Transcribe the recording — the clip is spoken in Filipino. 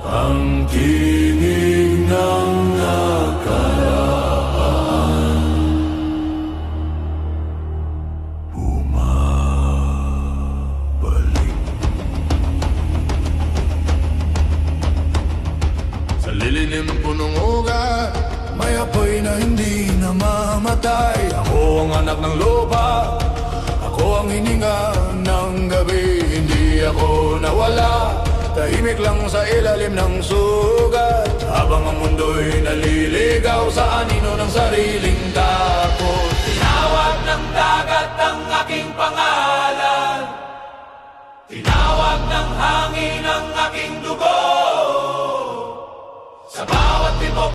ang tinig ng nakaraan. Bumabalik sa lililim punong ugat, may apoy na hindi namamatay. Ako ang anak ng lupa, ako ang hininga ng gabi. Hindi ako nawala, tahimik lang sa ilalim ng sugat, habang ang mundo'y naliligaw sa anino ng sariling takot. Tinawag ng dagat ang aking pangalan, tinawag ng hangin ang aking dugo. Sa bawat tibok